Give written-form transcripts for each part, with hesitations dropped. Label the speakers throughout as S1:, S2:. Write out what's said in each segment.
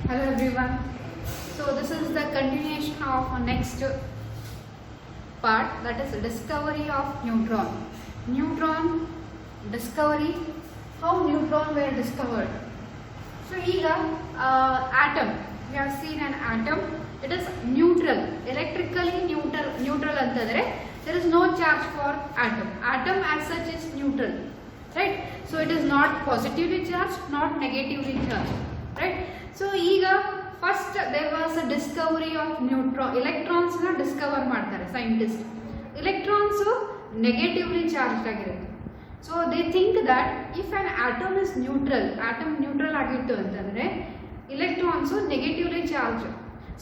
S1: Hello everyone. So this is the continuation of our next part, that is discovery of neutron. Neutron discovery, how neutron were discovered. So here atom, we have seen an atom, it is neutral, electrically neutral antadre, there is no charge for atom. Atom as such is neutral, right? So it is not positively charged, not negatively charged, right? So ಈಗ first there was a discovery of neutron, electrons na discover ಮಾಡ್ತಾರೆ scientist. Electrons negatively charged ಆಗಿರುತ್ತೆ. So they think that if an atom is neutral, atom neutral ಆಗಿತ್ತು ಅಂತಂದ್ರೆ electrons negatively charged.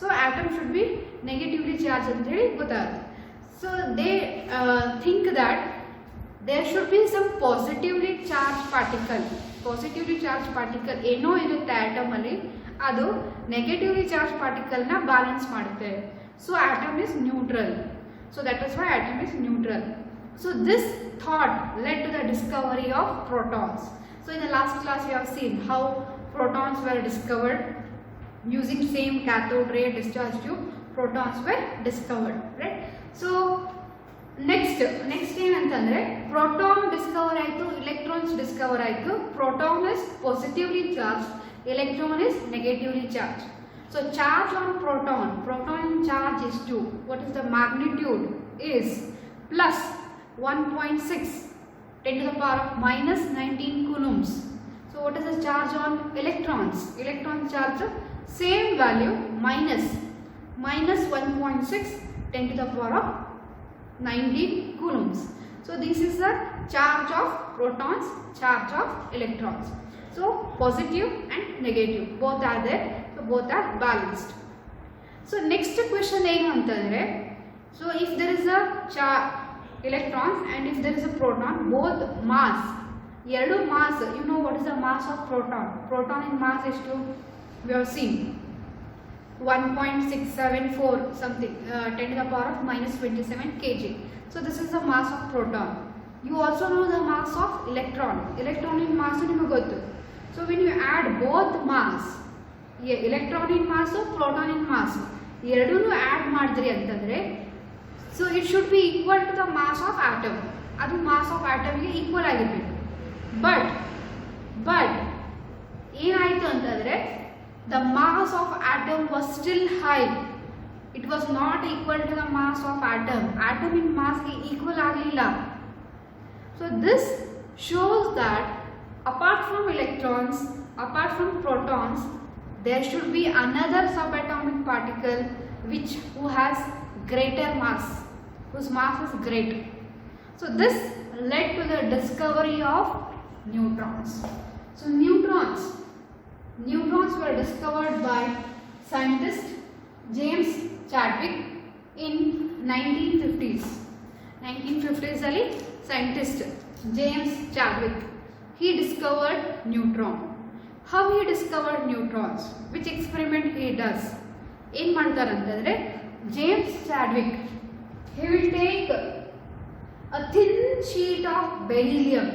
S1: So atom should be negatively charged ಅಂತ ಹೇಳಿ ಗೊತ್ತಾಗುತ್ತೆ. So they think that there should be some positively charged particle. Positively charged particle ಏನೋ ಇರುತ್ತೆ atom ಅಲ್ಲಿ, ಅದು negatively charge particle ನ ಬ್ಯಾಲೆನ್ಸ್ ಮಾಡುತ್ತೆ. So atom is neutral. So that is why atom is neutral. So this thought led to the discovery of protons. So in the last class we have seen how protons were discovered using same cathode ray discharge tube. Protons were discovered, right? So next ಏನಂತಂದ್ರೆ proton Discover ಆಯ್ತು, electrons Discover ಆಯ್ತು. Proton is positively charge, electron is negatively charged. So charge on proton charge is 2. What is the magnitude? Is plus 1.6 10 to the power of minus 19 coulombs. So what is the charge on electrons? Electron charge same value, minus 1.6 10 to the power of 19 coulombs. So this is the charge of protons, charge of electrons. So positive and negative both are there, so both are balanced. So next question ಏನು ಅಂತಂದ್ರೆ, so if there is a electrons and if there is a proton, both mass, ಎರಡು mass, you know what is the mass of proton? Proton in mass is to, we have seen 1.674 something, 10 to the power of minus 27 kg. So this is the mass of proton. You also know the mass of electron. Electron in mass ನಿಮಗೆ ಗೊತ್ತು. So when you add both mass, electron in mass, proton in mass, ಎರಡನ್ನೂ add ಮಾಡಿದ್ರಿ ಅಂತಂದ್ರೆ, so it should be equal to the mass of atom. ಅದು mass of atom ಗೆ equal ಆಗಿರಬೇಕು. But ಏನಾಯಿತು ಅಂತಂದ್ರೆ, the mass of atom was still high. It was not equal to the mass of atom. Atom in mass ಗೆ equal ಆಗಲಿಲ್ಲ. So this shows that apart from electrons, apart from protons, there should be another subatomic particle who has greater mass, whose mass is greater. So this led to the discovery of neutrons. So neutrons were discovered by scientist James Chadwick in 1950s. 1950s ಅಲ್ಲಿ scientist James Chadwick, he discovered neutron. How he discovered neutrons? Which experiment he does? ಏನು ಮಾಡ್ತಾರೆ ಅಂತಂದ್ರೆ, James Chadwick, he will take a thin sheet of beryllium.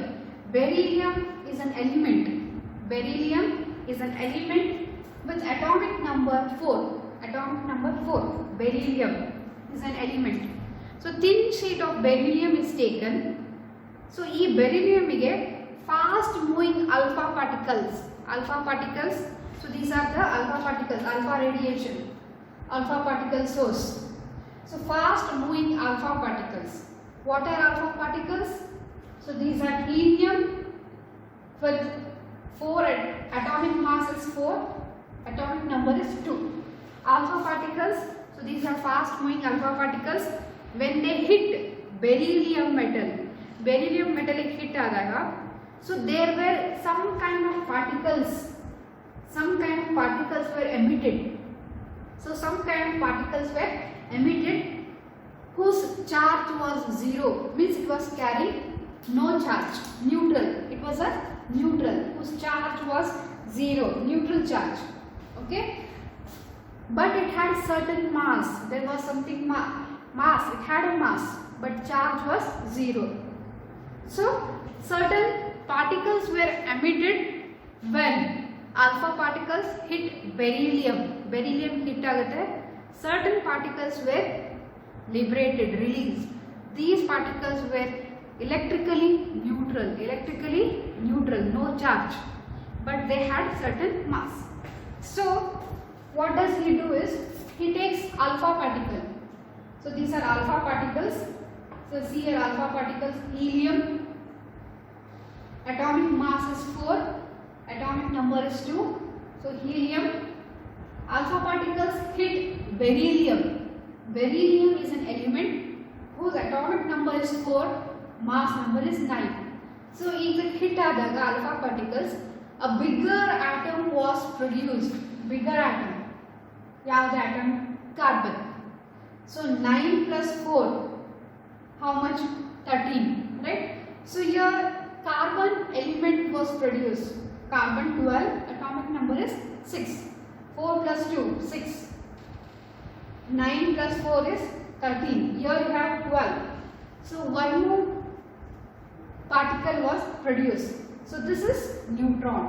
S1: Beryllium is an element. Beryllium is an element with atomic number 4. Atomic number 4. Beryllium is an element. So thin sheet of beryllium is taken. So ಈ beryllium-ಗೆ fast moving alpha particles, so these are the alpha particles, alpha radiation, alpha particle source. So fast moving alpha particles. What are alpha particles? So these are helium with 4 atomic mass is 4, atomic number is 2. Alpha particles, so these are fast moving alpha particles. When they hit beryllium metal hit ಆದಾಗ, so there were some kind of particles were emitted. So some kind of particles were emitted whose charge was 0, means it was carrying no charge, neutral. It was a neutral whose charge was 0, neutral charge. Okay, but it had certain mass. There was something mass. It had a mass, but charge was 0. So certain particles were emitted when alpha particles hit beryllium. Beryllium hit ಆಗುತ್ತೆ. Certain particles were liberated, released. These particles were electrically neutral, no charge, but they had certain mass. So what does he do is he takes alpha particle. So these are alpha particles. So see here, alpha particles, helium, atomic mass is 4, atomic number is 2. So helium, alpha particles hit beryllium. Beryllium is an element whose atomic number is 4, mass number is 9. So if hit adaga alpha particles, a bigger atom was produced. Bigger atom. Yavud atom? Carbon. So 9 plus 4, how much? 13, right? So here carbon element was produced. Carbon 12, atomic number is 6. 4 plus 2, 6. 9 plus 4 is 13. Here you have 12. So one more particle was produced. So this is neutron.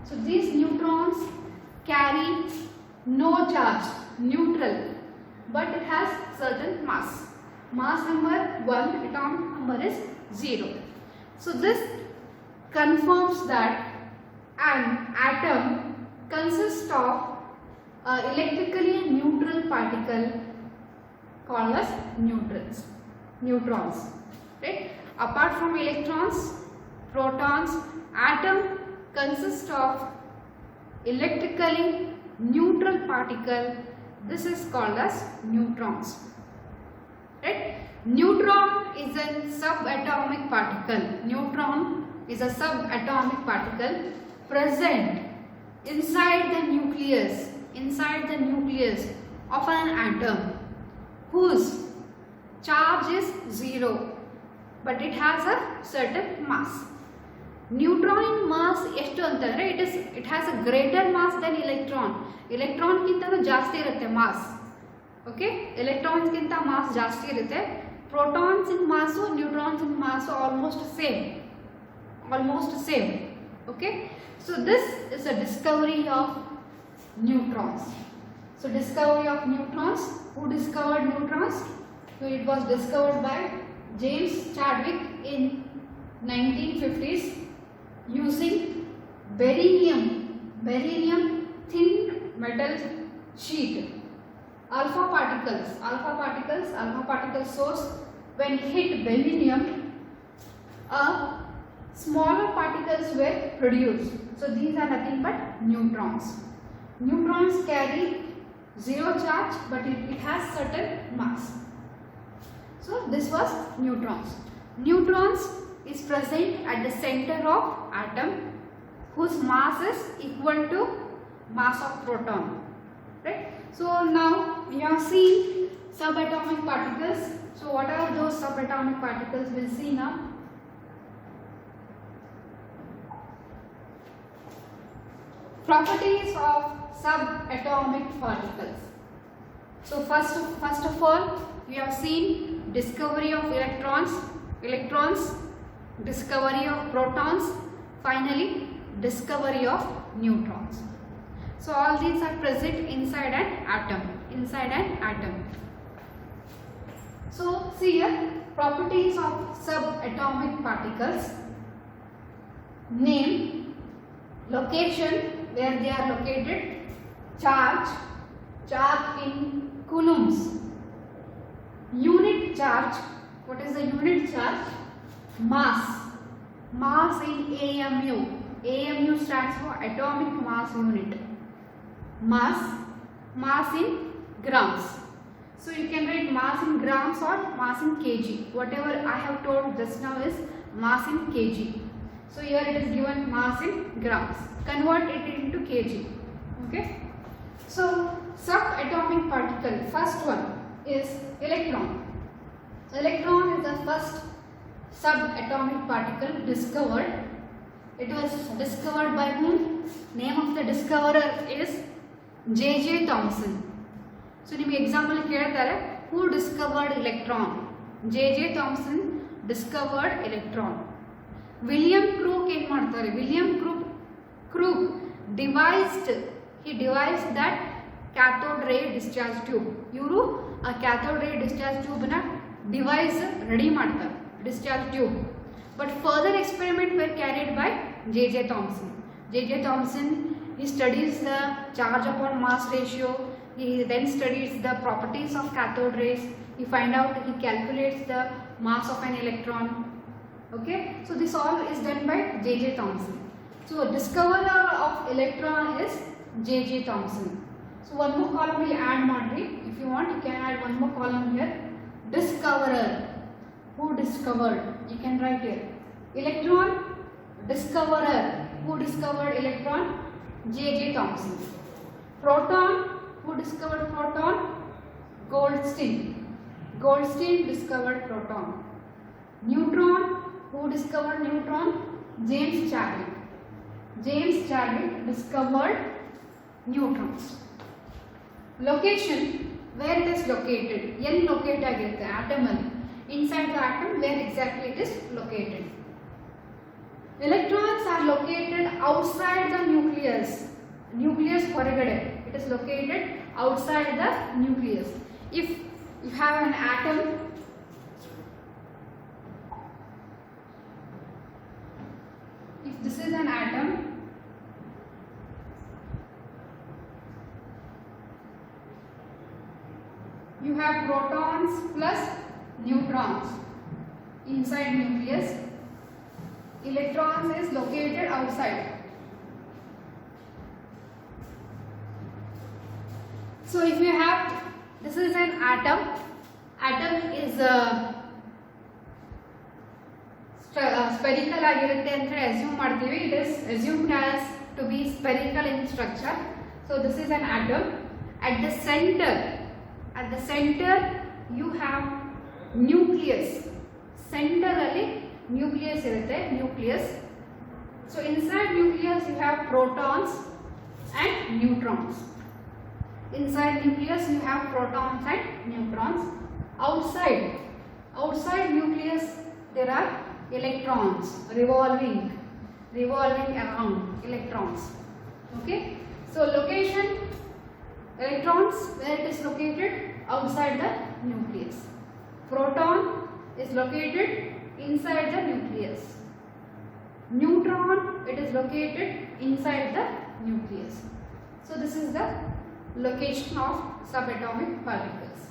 S1: So these neutrons carry no charge, neutral, but it has certain mass. Mass number 1, atomic number is 0. So this confirms that an atom consists of electrically neutral particle called as neutrons, right? Apart from electrons, protons, atom consists of electrically neutral particle. This is called as neutrons, right? Neutron is a subatomic particle. Neutron is a subatomic particle present inside the nucleus of an atom whose charge is 0, but it has a certain mass. Neutron in mass ಎಷ್ಟು ಅಂತಂದ್ರೆ it has a greater mass than electron. Electron ಗಿಂತ ಜಾಸ್ತಿ ಇರುತ್ತೆ mass. Okay, electrons ಗಿಂತ mass ಜಾಸ್ತಿ ಇರುತ್ತೆ. Protons in mass, neutrons in mass almost same. Okay, so this is a discovery of neutrons. So discovery of neutrons. Who discovered neutrons? So it was discovered by James Chadwick in 1950s using beryllium thin metal sheet. Alpha particle source, when hit beryllium, smaller particles were produced. So these are nothing but neutrons. Neutrons carry 0 charge, but it has certain mass. So this was neutrons. Neutrons is present at the center of atom whose mass is equal to mass of proton, right? So now we have seen subatomic particles. So what are those subatomic particles? We'll see now. Properties of subatomic particles. So first of all, we have seen discovery of electrons, discovery of protons, finally discovery of neutrons. So all these are present inside an atom. So see here, properties of subatomic particles: name, location where they are located, charge in coulombs, unit charge. What is the unit charge? Mass in AMU. AMU stands for atomic mass unit. Mass in grams. So you can write mass in grams or mass in kg. Whatever I have told just now is mass in kg. So here it is given mass in grams. Convert it into kg. Okay. So subatomic particle, first one is electron. Electron is the first subatomic particle discovered. It was discovered by whom? Name of the discoverer is J.J. Thomson. So ನಿಮಗೆ example ಕೇಳ್ತಾರೆ, who discovered electron? J.J. Thomson discovered electron. William crook ಏನು ಮಾಡ್ತಾರೆ? William crook devised that cathode ray discharge tube. ಇವರು ಆ cathode ray discharge tube ನ device ready ಮಾಡ್ತಾರೆ, discharge tube. But further experiments were carried by J.J. Thomson. J.J. Thomson, he studies the charge upon mass ratio. He then studies the properties of cathode rays. He calculates the mass of an electron. Okay, so this all is done by J.J. Thomson. So discoverer of electron is J.J. Thomson. So one more column will add Madri. If you want, you can add one more column here. Discoverer. Who discovered? You can write here. Electron discoverer. Who discovered electron? J.J. Thomson. Proton. Who discovered proton? Goldstein. Goldstein discovered proton. Neutron. Who discovered neutron? James Chadwick. James Chadwick discovered neutrons. Location, where it is located. N locate agirutte atom alli. Inside the atom, where exactly it is located. Electrons are located outside the nucleus. Nucleus horagade. It is located outside the nucleus. If you have an atom, if this is an atom, you have protons plus neutrons inside nucleus. Electrons is located outside. So if you have, this is an atom. Atom is spherical ಆಗಿರುತ್ತೆ ಅಂತ assume ಮಾಡ್ತೀವಿ. It is assumed as to be spherical in structure. So this is an atom. At the center you have nucleus. Center ಅಲ್ಲಿ nucleus ಇರುತ್ತೆ, nucleus. So inside nucleus you have protons and neutrons. Inside nucleus you have protons and neutrons. Outside nucleus there are electrons revolving around electrons. Okay, so location, electrons, where it is located? Outside the nucleus. Proton is located inside the nucleus. Neutron, it is located inside the nucleus. So this is the location of subatomic particles.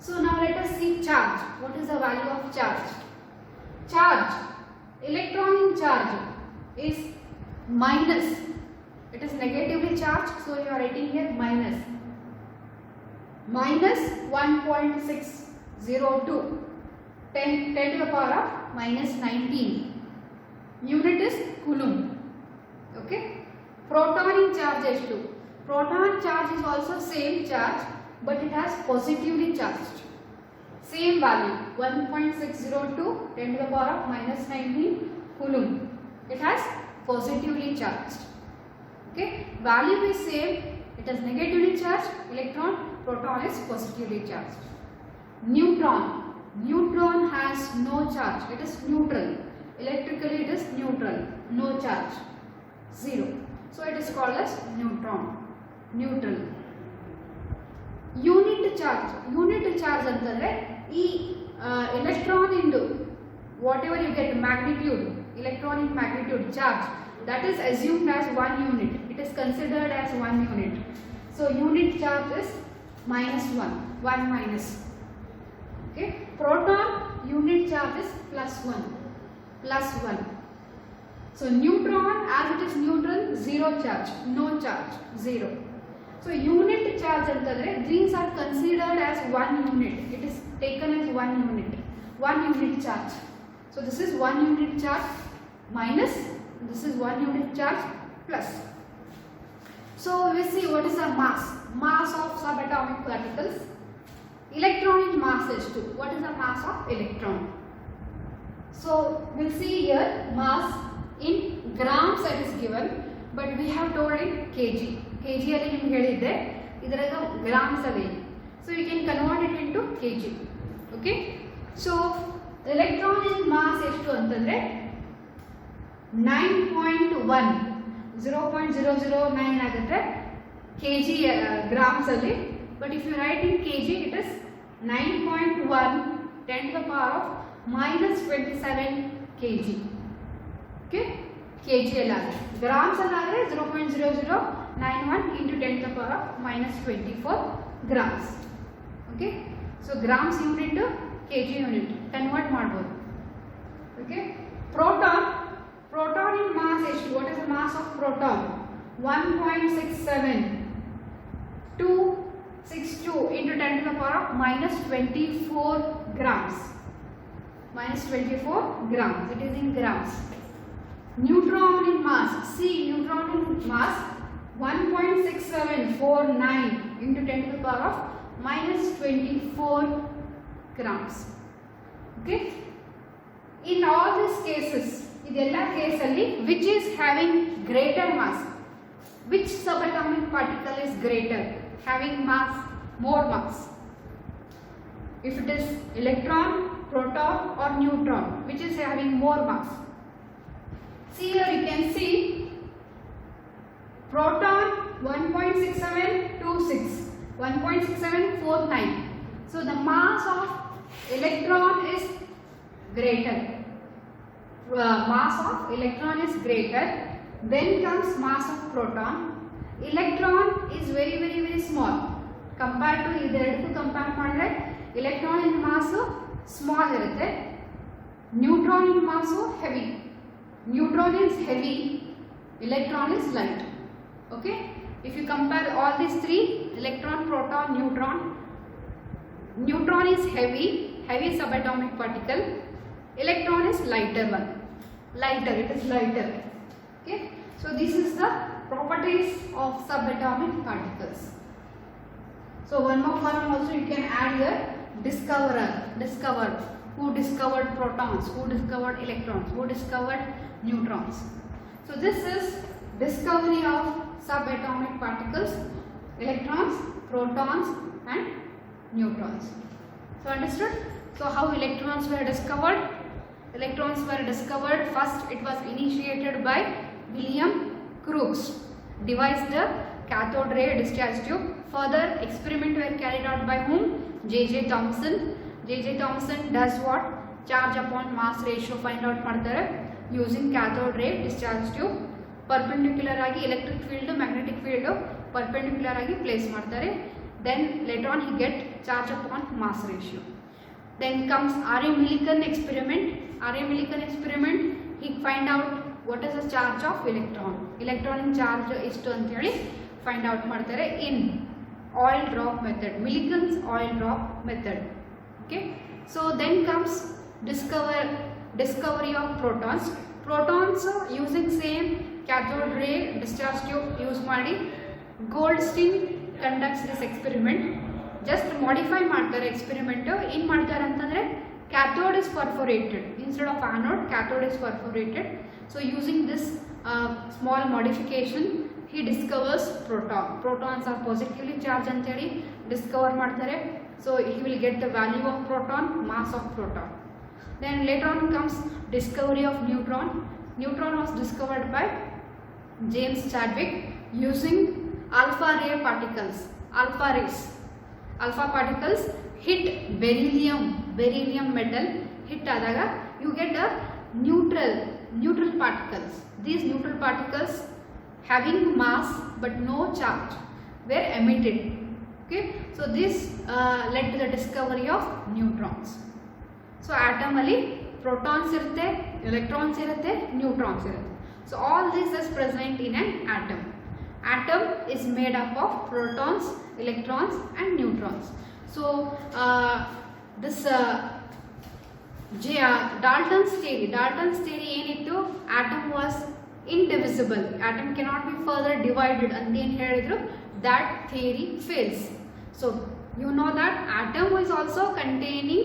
S1: So now let us see charge. What is the value of charge? Charge, electron in charge is minus. It is negatively charged, so you are writing here minus 1.602, 10 to the power of minus 19. Unit is coulomb. Okay. Proton in charge is 2. Proton charge is also same charge, but it has positively charged. Same value 1.602, 10 to the power of minus 19 coulomb. It has positively charged. Okay, value is same. It is negatively charged. Electron, proton is positively charged. Neutron has no charge. It is neutral. Electrically it is neutral. No charge. 0. So it is called as neutron. Neutral. Unit charge ಅಂತಂದ್ರೆ ಈ electron into whatever you get magnitude, electronic magnitude charge, that is assumed as 1 unit. It is considered as 1 unit. So unit charge is -1 minus. Okay, proton unit charge is +1. So neutron, as it is neutral, 0 charge, no charge, 0. So unit charge antadre, these are considered as 1 unit. It is taken as 1 unit charge. So this is 1 unit charge minus, this is 1 unit charge plus. So we see what is the mass of subatomic particles. Electronic mass is 2. What is the mass of electron? So we'll see here mass in grams that is given, but we have told in kg. kg alli nimge helidde, idaraga grams ave. So you can convert it into kg. Okay, so electron in mass ಎಷ್ಟು ಅಂತಂದ್ರೆ 9.1. 0.009 ಆಗುತ್ತೆ kg grams ಅಲ್ಲಿ. But if you write in kg, it is 9.1 10 to the power of minus 27 kg. Okay, kg ಅಲ್ಲಾದ್ರೆ grams ಅಲ್ಲಾದ್ರೆ 0.0091 into 10 to the power of minus 24 grams. Okay, so grams unit to kg unit convert ಮಾಡಬಹುದು. Okay, proton in mass ಎಷ್ಟು? What is the mass of proton? 1.672 into 10 to the power of minus 24 grams. Minus 24 grams. It is in grams. Neutron in mass. See, neutron in mass 1.6749 into 10 to the power of minus 24 grams. Okay. In all these cases, idella case alli, which is having greater mass? Which subatomic particle is greater, having mass, more mass? If it is electron, proton or neutron, which is having more mass? See here you can see proton 1.6726, 1.6749. So the mass of electron is greater. Mass of electron is greater. Then comes mass of proton. Electron is very small compared to ಇದೆರಡಕ್ಕೂ compare ಮಾಡಿದ್ರೆ electron in mass small ಇರುತ್ತೆ, neutron in mass heavy. Neutron is heavy, electron is light. Okay, if you compare all these three, electron, proton, neutron is heavy subatomic particle, electron is lighter one, it is lighter. Okay, so this is the properties of subatomic particles. So one more column also you can add here, discovered, who discovered protons, who discovered electrons, who discovered neutrons. So this is discovery of subatomic particles, electrons, protons and neutrons. So understood? So how electrons were discovered? Electrons were discovered first, it was initiated by William Crookes, devised the cathode ray discharge tube. Further experiment were carried out by whom? J.J. Thomson. J.J. Thomson does what? Charge upon mass ratio find out ಮಾಡ್ತಾರೆ using cathode ray discharge tube. Perpendicular ಆಗಿ electric field, magnetic field perpendicular ಆಗಿ place ಮಾಡ್ತಾರೆ. Then later on he get charge upon mass ratio. Then comes R.A. Millikan experiment. R.A. Millikan experiment, he find out what is the charge of electron. Electron in charge ಎಷ್ಟು ಅಂತ ಹೇಳಿ find out ಮಾಡ್ತಾರೆ in oil drop method, Millikan's oil drop method. Okay, so then comes discovery of protons. Protons using same cathode ray discharge tube use ಮಾಡಿ Goldstein conducts this experiment. Just modify ಮಾಡ್ತಾರೆ experiment. ಏನು ಮಾಡ್ತಾರೆ ಅಂತಂದ್ರೆ cathode is perforated instead of anode, cathode is perforated. So using this small modification he discovers protons are positively charged ಅಂತ ಹೇಳಿ discover ಮಾಡ್ತಾರೆ. So he will get the value of proton, mass of proton. Then later on comes discovery of neutron. Neutron was discovered by James Chadwick using alpha ray particles. Alpha particles hit beryllium metal, hit adaga you get a neutral particles. These neutral particles having mass but no charge were emitted. Okay, so this led to the discovery of neutrons. So atom alli protons irutte, electrons irutte, neutrons irutte. So all this is present in an atom. Atom is made up of protons, electrons and neutrons. So this Dalton's theory ಏನਿತ್ತು? Atom was indivisible, atom cannot be further divided ಅಂತ ಏನು ಹೇಳಿದ್ರು, that theory fails. So you know that atom is also containing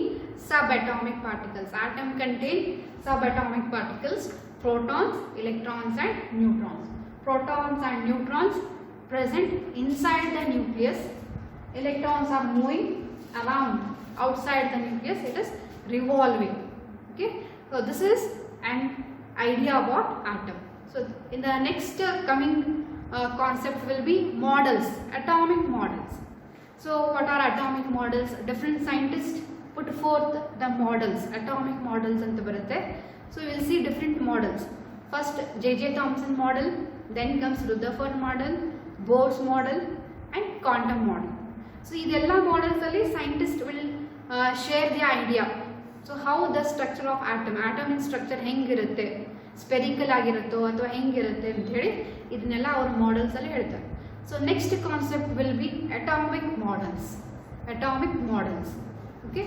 S1: subatomic particles. Atom contain subatomic particles, protons, electrons and neutrons. Protons and neutrons present inside the nucleus. Electrons are moving around outside the nucleus, it is revolving. Okay, so this is an idea about atom. So in the next coming concept will be models, atomic models. So what are atomic models? Different scientists put forth the models, atomic models anta barutte. So we will see different models. First J.J. Thomson model, then comes Rutherford model, Bohr's model and quantum model. So idella models alli scientists will share the idea. So how the structure of atom in structure ಹೆಂಗಿರುತ್ತೆ, spherical ಆಗಿರುತ್ತೋ ಅಥವಾ ಹೆಂಗಿರುತ್ತೆ ಅಂತ ಹೇಳಿ ಇದನ್ನೆಲ್ಲ ಅವ್ರ models ಅಲ್ಲಿ ಹೇಳ್ತಾರೆ. So next concept will be atomic models. Okay.